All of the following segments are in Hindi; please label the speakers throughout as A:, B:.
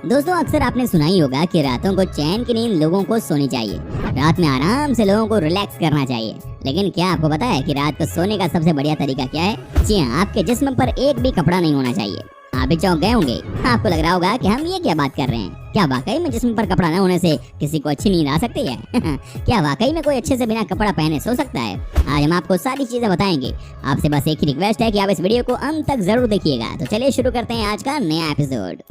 A: दोस्तों अक्सर आपने सुना ही होगा कि रातों को चैन की नींद लोगों को सोनी चाहिए। रात में आराम से लोगों को रिलैक्स करना चाहिए। लेकिन क्या आपको पता है कि रात को सोने का सबसे बढ़िया तरीका क्या है? जी हाँ, आपके जिस्म पर एक भी कपड़ा नहीं होना चाहिए। आप भी चौंक गए होंगे। आपको लग रहा होगा कि हम ये क्या बात कर रहे हैं। क्या वाकई में जिस्म पर कपड़ा न होने से किसी को अच्छी नींद आ सकती है? क्या वाकई में कोई अच्छे से बिना कपड़ा पहने सो सकता है? आज हम आपको सारी चीजें बताएंगे। आपसे बस एक ही रिक्वेस्ट है कि आप इस वीडियो को अंत तक जरूर देखिएगा। तो चलिए शुरू करते हैं आज का नया एपिसोड।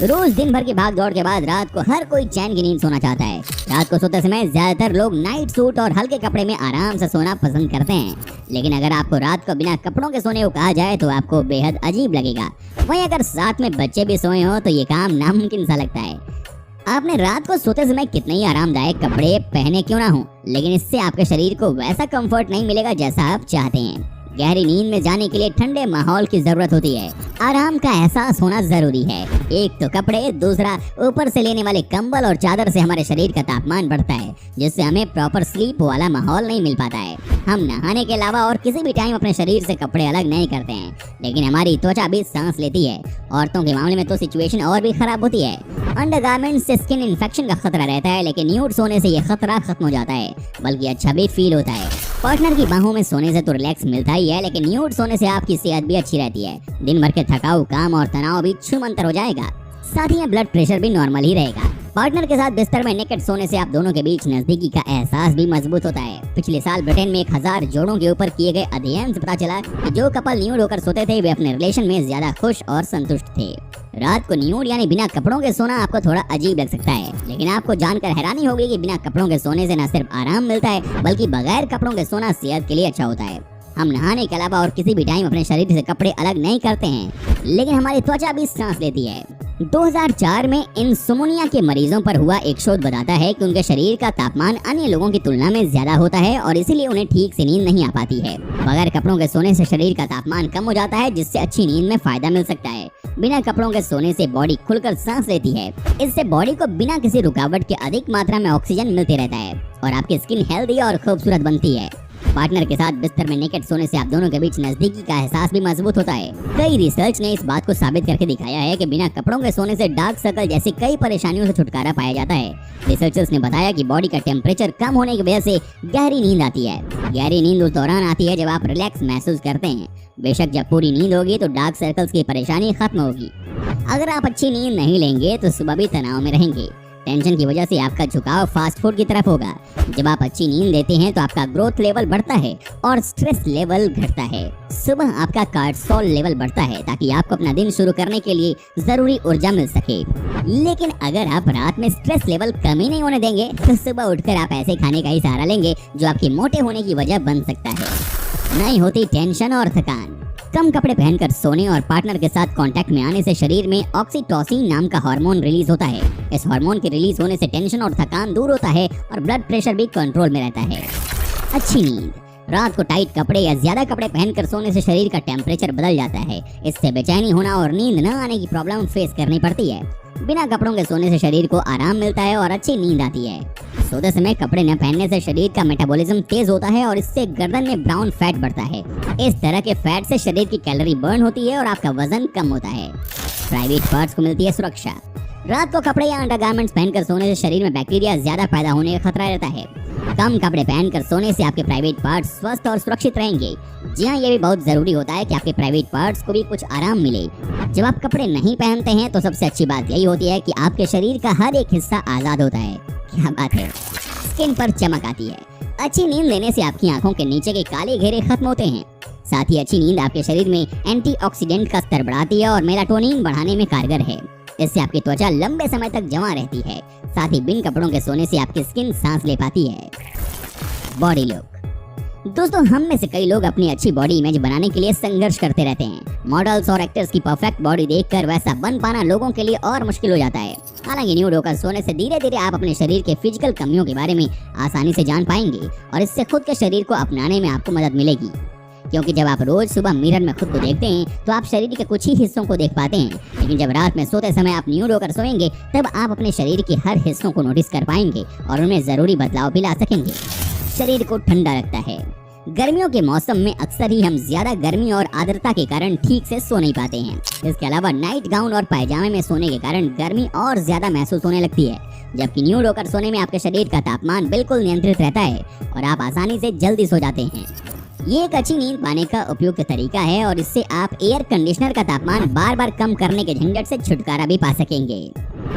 A: रोज दिन भर की भाग दौड़ के बाद रात को हर कोई चैन की नींद सोना चाहता है। रात को सोते समय ज्यादातर लोग नाइट सूट और हल्के कपड़े में आराम से सोना पसंद करते हैं। लेकिन अगर आपको रात को बिना कपड़ों के सोने को कहा जाए तो आपको बेहद अजीब लगेगा। वहीं अगर साथ में बच्चे भी सोए हो तो ये काम नामुमकिन सा लगता है। आपने रात को सोते समय कितने ही आरामदायक कपड़े पहने क्यों ना हो, लेकिन इससे आपके शरीर को वैसा कंफर्ट नहीं मिलेगा जैसा आप चाहते हैं। गहरी नींद में जाने के लिए ठंडे माहौल की जरूरत होती है। आराम का एहसास होना जरूरी है। एक तो कपड़े, दूसरा ऊपर से लेने वाले कंबल और चादर से हमारे शरीर का तापमान बढ़ता है, जिससे हमें प्रॉपर स्लीप वाला माहौल नहीं मिल पाता है। हम नहाने के अलावा और किसी भी टाइम अपने शरीर से कपड़े अलग नहीं करते हैं, लेकिन हमारी त्वचा भी सांस लेती है। औरतों के मामले में तो सिचुएशन और भी खराब होती है। अंडरगारमेंट्स से स्किन इन्फेक्शन का खतरा रहता है, लेकिन न्यूड सोने से ये खतरा खत्म हो जाता है, बल्कि अच्छा भी फील होता है। पार्टनर की बाहों में सोने से तो रिलैक्स मिलता ही है, लेकिन न्यूड सोने से आपकी सेहत भी अच्छी रहती है। दिन भर के थकाऊ काम और तनाव भी छूमंतर हो जाएगा। साथ ही ब्लड प्रेशर भी नॉर्मल ही रहेगा। पार्टनर के साथ बिस्तर में नेकेड सोने से आप दोनों के बीच नजदीकी का एहसास भी मजबूत होता है। पिछले साल ब्रिटेन में 1000 जोड़ों के ऊपर किए गए अध्ययन से पता चला कि जो कपल न्यूड होकर सोते थे वे अपने रिलेशन में ज्यादा खुश और संतुष्ट थे। रात को न्यूड यानी बिना कपड़ों के सोना आपको थोड़ा अजीब लग सकता है, लेकिन आपको जानकर हैरानी होगी कि बिना कपड़ों के सोने से न सिर्फ आराम मिलता है, बल्कि बगैर कपड़ों के सोना सेहत के लिए अच्छा होता है। हम नहाने के अलावा और किसी भी टाइम अपने शरीर से कपड़े अलग नहीं करते हैं, लेकिन हमारी त्वचा भी सांस लेती है। 2004 में इंसोम्निया के मरीजों पर हुआ एक शोध बताता है कि उनके शरीर का तापमान अन्य लोगों की तुलना में ज्यादा होता है और इसीलिए उन्हें ठीक से नींद नहीं आ पाती है। बगैर कपड़ों के सोने से शरीर का तापमान कम हो जाता है, जिससे अच्छी नींद में फायदा मिल सकता है। बिना कपड़ों के सोने से बॉडी खुलकर सांस लेती है। इससे बॉडी को बिना किसी रुकावट के अधिक मात्रा में ऑक्सीजन मिलते रहता है और आपकी स्किन हेल्दी और खूबसूरत बनती है। पार्टनर के साथ बिस्तर में नेकेड सोने से आप दोनों के बीच नजदीकी का एहसास भी मजबूत होता है। कई रिसर्च ने इस बात को साबित करके दिखाया है कि बिना कपड़ों के सोने से डार्क सर्कल जैसी कई परेशानियों से छुटकारा पाया जाता है। रिसर्चर्स ने बताया कि बॉडी का टेम्परेचर कम होने की वजह से गहरी नींद आती है। गहरी नींद उस दौरान आती है जब आप रिलैक्स महसूस करते हैं। बेशक जब पूरी नींद होगी तो डार्क सर्कल्स की परेशानी खत्म होगी। अगर आप अच्छी नींद नहीं लेंगे तो सुबह भी तनाव में रहेंगे। टेंशन की वजह से आपका झुकाव फास्ट फूड की तरफ होगा। जब आप अच्छी नींद लेते हैं तो आपका ग्रोथ लेवल बढ़ता है और स्ट्रेस लेवल घटता है। सुबह आपका कार्टिसोल लेवल बढ़ता है ताकि आपको अपना दिन शुरू करने के लिए जरूरी ऊर्जा मिल सके। लेकिन अगर आप रात में स्ट्रेस लेवल कम ही नहीं होने देंगे तो सुबह उठकर आप ऐसे खाने का ही सहारा लेंगे जो आपके मोटे होने की वजह बन सकता है। नहीं होती टेंशन और थकान। कम कपड़े पहनकर सोने और पार्टनर के साथ कांटेक्ट में आने से शरीर में ऑक्सीटोसिन नाम का हार्मोन रिलीज होता है। इस हार्मोन के रिलीज होने से टेंशन और थकान दूर होता है और ब्लड प्रेशर भी कंट्रोल में रहता है। अच्छी नींद। रात को टाइट कपड़े या ज्यादा कपड़े पहनकर सोने से शरीर का टेम्परेचर बदल जाता है। इससे बेचैनी होना और नींद न आने की प्रॉब्लम फेस करनी पड़ती है। बिना कपड़ों के सोने से शरीर को आराम मिलता है और अच्छी नींद आती है। सोते समय कपड़े न पहनने से शरीर का मेटाबॉलिज्म तेज होता है और इससे गर्दन में ब्राउन फैट बढ़ता है। इस तरह के फैट से शरीर की कैलोरी बर्न होती है और आपका वजन कम होता है। प्राइवेट पार्ट्स को मिलती है सुरक्षा। रात को कपड़े या अंडरगारमेंट्स पहनकर सोने से शरीर में बैक्टीरिया ज्यादा पैदा होने का खतरा रहता है। कम कपड़े पहनकर सोने से आपके प्राइवेट पार्ट्स स्वस्थ और सुरक्षित रहेंगे। जी हाँ, ये भी बहुत जरूरी होता है कि आपके प्राइवेट पार्ट्स को भी कुछ आराम मिले। जब आप कपड़े नहीं पहनते हैं तो सबसे अच्छी बात यही होती है कि आपके शरीर का हर एक हिस्सा आजाद होता है। क्या बात है। स्किन पर चमक आती है। अच्छी नींद लेने से आपकी आंखों के नीचे के काले घेरे खत्म होते हैं। साथ ही अच्छी नींद आपके शरीर में एंटीऑक्सीडेंट का स्तर बढ़ाती है और मेलाटोनिन बढ़ाने में कारगर है। इससे आपकी त्वचा लंबे समय तक जमा रहती है। साथ ही बिन कपड़ों के सोने से आपकी स्किन सांस ले पाती है। Body look. दोस्तों, हम में से कई लोग अपनी अच्छी बॉडी इमेज बनाने के लिए संघर्ष करते रहते हैं। मॉडल्स और एक्टर्स की परफेक्ट बॉडी देखकर वैसा बन पाना लोगों के लिए और मुश्किल हो जाता है। हालांकि न्यूड होकर सोने से धीरे धीरे आप अपने शरीर के फिजिकल कमियों के बारे में आसानी से जान पाएंगे और इससे खुद के शरीर को अपनाने में आपको मदद मिलेगी। क्योंकि जब आप रोज सुबह मिरर में खुद को देखते हैं तो आप शरीर के कुछ ही हिस्सों को देख पाते हैं, लेकिन जब रात में सोते समय आप न्यूड होकर सोएंगे तब आप अपने शरीर के हर हिस्सों को नोटिस कर पाएंगे और उनमें जरूरी बदलाव भी ला सकेंगे। शरीर को ठंडा रखता है। गर्मियों के मौसम में अक्सर ही हम ज्यादा गर्मी और आर्द्रता के कारण ठीक से सो नहीं पाते हैं। इसके अलावा नाइट गाउन और पायजामे में सोने के कारण गर्मी और ज्यादा महसूस होने लगती है, जबकि न्यूड होकर सोने में आपके शरीर का तापमान बिल्कुल नियंत्रित रहता है और आप आसानी से जल्दी सो जाते हैं। ये एक अच्छी नींद पाने का उपयुक्त तरीका है और इससे आप एयर कंडीशनर का तापमान बार बार कम करने के झंझट से छुटकारा भी पा सकेंगे।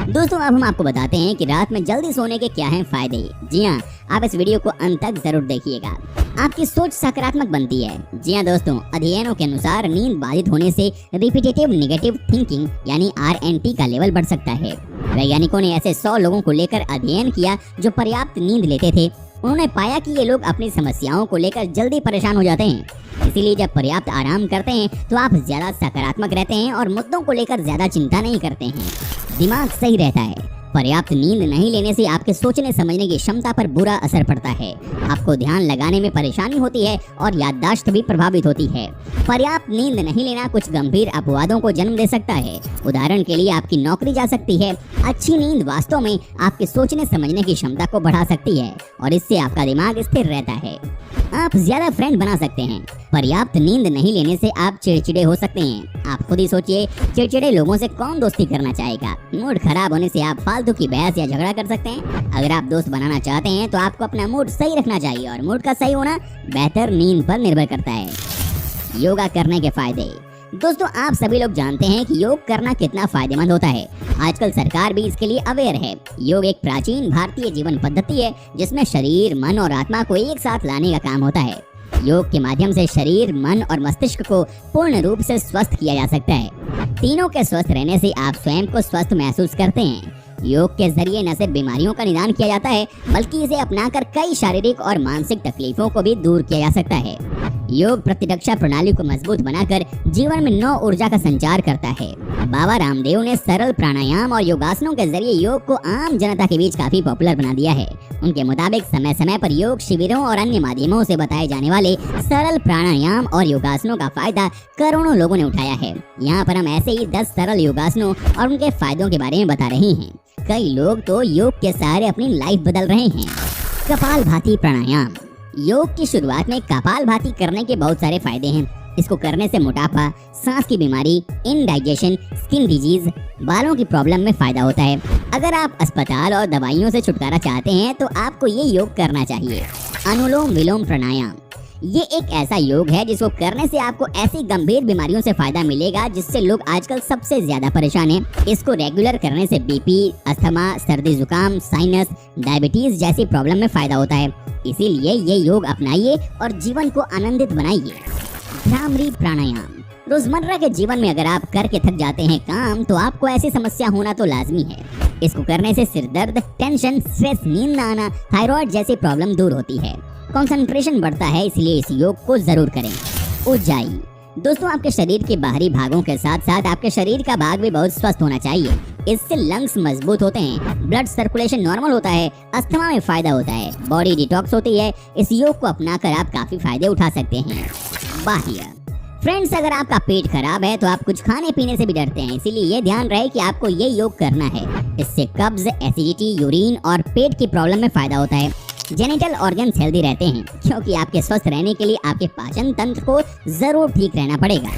A: दोस्तों, अब हम आपको बताते हैं कि रात में जल्दी सोने के क्या हैं फायदे। जी हाँ, आप इस वीडियो को अंत तक जरूर देखिएगा। आपकी सोच सकारात्मक बनती है। जी हाँ दोस्तों, अध्ययनों के अनुसार नींद बाधित होने से रिपीटेटिव नेगेटिव थिंकिंग यानी RNT का लेवल बढ़ सकता है। वैज्ञानिकों ने ऐसे 100 लोगों को लेकर अध्ययन किया जो पर्याप्त नींद लेते थे। उन्होंने पाया कि ये लोग अपनी समस्याओं को लेकर जल्दी परेशान हो जाते हैं। इसीलिए जब पर्याप्त आराम करते हैं तो आप ज्यादा सकारात्मक रहते हैं और मुद्दों को लेकर ज्यादा चिंता नहीं करते हैं। दिमाग सही रहता है। पर्याप्त नींद नहीं लेने से आपके सोचने समझने की क्षमता पर बुरा असर पड़ता है। आपको ध्यान लगाने में परेशानी होती है और याददाश्त भी प्रभावित होती है। पर्याप्त नींद नहीं लेना कुछ गंभीर अपवादों को जन्म दे सकता है। उदाहरण के लिए आपकी नौकरी जा सकती है। अच्छी नींद वास्तव में आपके सोचने समझने की क्षमता को बढ़ा सकती है और इससे आपका दिमाग स्थिर रहता है। आप ज्यादा फ्रेंड बना सकते हैं। पर्याप्त नींद नहीं लेने से आप चिड़चिड़े हो सकते हैं। आप खुद ही सोचिए, चिड़चिड़े लोगों से कौन दोस्ती करना चाहेगा। मूड खराब होने से आप फालतू की बहस या झगड़ा कर सकते हैं। अगर आप दोस्त बनाना चाहते हैं तो आपको अपना मूड सही रखना चाहिए और मूड का सही होना बेहतर नींद पर निर्भर करता है। योगा करने के फायदे। दोस्तों, आप सभी लोग जानते हैं कि योग करना कितना फायदेमंद होता है। आजकल सरकार भी इसके लिए अवेयर है। योग एक प्राचीन भारतीय जीवन पद्धति है जिसमें शरीर, मन और आत्मा को एक साथ लाने का काम होता है। योग के माध्यम से शरीर, मन और मस्तिष्क को पूर्ण रूप से स्वस्थ किया जा सकता है। तीनों के स्वस्थ रहने से आप स्वयं को स्वस्थ महसूस करते हैं। योग के जरिए न सिर्फ बीमारियों का निदान किया जाता है बल्कि इसे अपनाकर कई शारीरिक और मानसिक तकलीफों को भी दूर किया जा सकता है। योग प्रतिरक्षा प्रणाली को मजबूत बनाकर जीवन में नव ऊर्जा का संचार करता है। बाबा रामदेव ने सरल प्राणायाम और योगासनों के जरिए योग को आम जनता के बीच काफी पॉपुलर बना दिया है। उनके मुताबिक समय समय पर योग शिविरों और अन्य माध्यमों से बताए जाने वाले सरल प्राणायाम और योगासनों का फायदा करोड़ों लोगों ने उठाया है। यहाँ पर हम ऐसे ही 10 सरल योगासनों और उनके फायदों के बारे में बता रहे हैं। कई लोग तो योग के सहारे अपनी लाइफ बदल रहे हैं। कपालभाति प्राणायाम। योग की शुरुआत में कपालभाति करने के बहुत सारे फायदे हैं। इसको करने से मोटापा, सांस की बीमारी, इंडाइजेशन, स्किन डिजीज, बालों की प्रॉब्लम में फायदा होता है। अगर आप अस्पताल और दवाइयों से छुटकारा चाहते हैं तो आपको ये योग करना चाहिए। अनुलोम विलोम प्राणायाम। ये एक ऐसा योग है जिसको करने से आपको ऐसी गंभीर बीमारियों से फायदा मिलेगा जिससे लोग आजकल सबसे ज्यादा परेशान हैं। इसको रेगुलर करने से बीपी, अस्थमा, सर्दी जुकाम, साइनस, डायबिटीज जैसी प्रॉब्लम में फायदा होता है। इसीलिए ये योग अपनाइए और जीवन को आनंदित बनाइए। भ्रामरी प्राणायाम। रोजमर्रा के जीवन में अगर आप करके थक जाते हैं काम, तो आपको ऐसी समस्या होना तो लाजमी है। इसको करने से सिर दर्द, टेंशन, स्ट्रेस, नींद न आना, थायराइड जैसी प्रॉब्लम दूर होती है। कंसंट्रेशन बढ़ता है, इसलिए इस योग को जरूर करें। ऊंचाई। दोस्तों, आपके शरीर के बाहरी भागों के साथ साथ आपके शरीर का भाग भी बहुत स्वस्थ होना चाहिए। इससे लंग्स मजबूत होते हैं, ब्लड सर्कुलेशन नॉर्मल होता है, अस्थमा में फायदा होता है, बॉडी डिटॉक्स होती है। इस योग को अपनाकर आप काफी फायदे उठा सकते हैं। बाह्य। फ्रेंड्स, अगर आपका पेट खराब है तो आप कुछ खाने पीने से भी डरते हैं, इसीलिए ये ध्यान रहे कि आपको ये योग करना है। इससे कब्ज, एसिडिटी, यूरिन और पेट की प्रॉब्लम में फायदा होता है। जेनिटल ऑर्गन्स हेल्दी रहते हैं क्योंकि आपके स्वस्थ रहने के लिए आपके पाचन तंत्र को जरूर ठीक रहना पड़ेगा।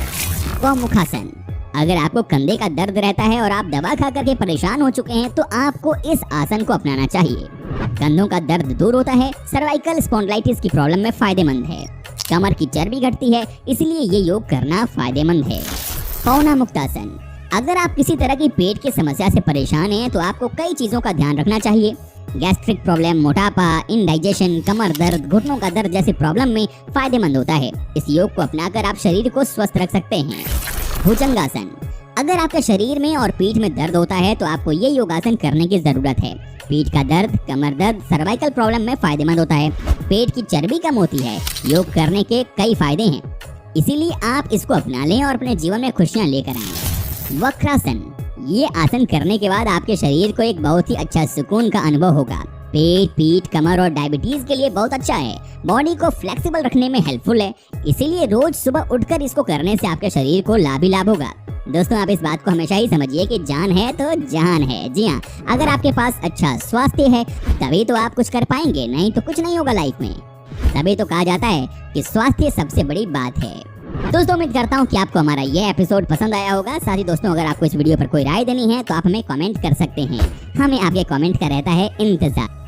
A: गौमुखासन। अगर आपको कंधे का दर्द रहता है और आप दवा खा करके परेशान हो चुके हैं तो आपको इस आसन को अपनाना चाहिए। कंधों का दर्द दूर होता है, सर्वाइकल स्पॉन्डिलाइटिस की प्रॉब्लम में फायदेमंद है, कमर की चर्बी घटती है, इसलिए ये योग करना फायदेमंद है। पौना मुक्तासन। अगर आप किसी तरह की पेट की समस्या से परेशान हैं तो आपको कई चीजों का ध्यान रखना चाहिए। गैस्ट्रिक प्रॉब्लम, मोटापा, इंडाइजेशन, कमर दर्द, घुटनों का दर्द जैसी प्रॉब्लम में फायदेमंद होता है। इस योग को अपनाकर आप शरीर को स्वस्थ रख सकते हैं। भुजंगासन। अगर आपके शरीर में और पीठ में दर्द होता है तो आपको ये योगासन करने की जरूरत है। पीठ का दर्द, कमर दर्द, सर्वाइकल प्रॉब्लम में फायदेमंद होता है। पेट की चर्बी कम होती है। योग करने के कई फायदे हैं, इसीलिए आप इसको अपना लें और अपने जीवन में खुशियां लेकर आएं। वक्रासन। ये आसन करने के बाद आपके शरीर को एक बहुत ही अच्छा सुकून का अनुभव होगा। पेट, पीठ, कमर और डायबिटीज के लिए बहुत अच्छा है। बॉडी को फ्लेक्सिबल रखने में हेल्पफुल है, इसीलिए रोज सुबह उठकर इसको करने से आपके शरीर को लाभ ही लाभ होगा। दोस्तों, आप इस बात को हमेशा ही समझिए कि जान है तो जहान है। जी हाँ, अगर आपके पास अच्छा स्वास्थ्य है तभी तो आप कुछ कर पाएंगे, नहीं तो कुछ नहीं होगा लाइफ में। तभी तो कहा जाता है कि स्वास्थ्य सबसे बड़ी बात है। दोस्तों उम्मीद करता हूँ कि आपको हमारा ये एपिसोड पसंद आया होगा। साथ ही दोस्तों अगर आपको इस वीडियो पर कोई राय देनी है तो आप हमें कमेंट कर सकते हैं। हमें आपके कमेंट का रहता है इंतजार।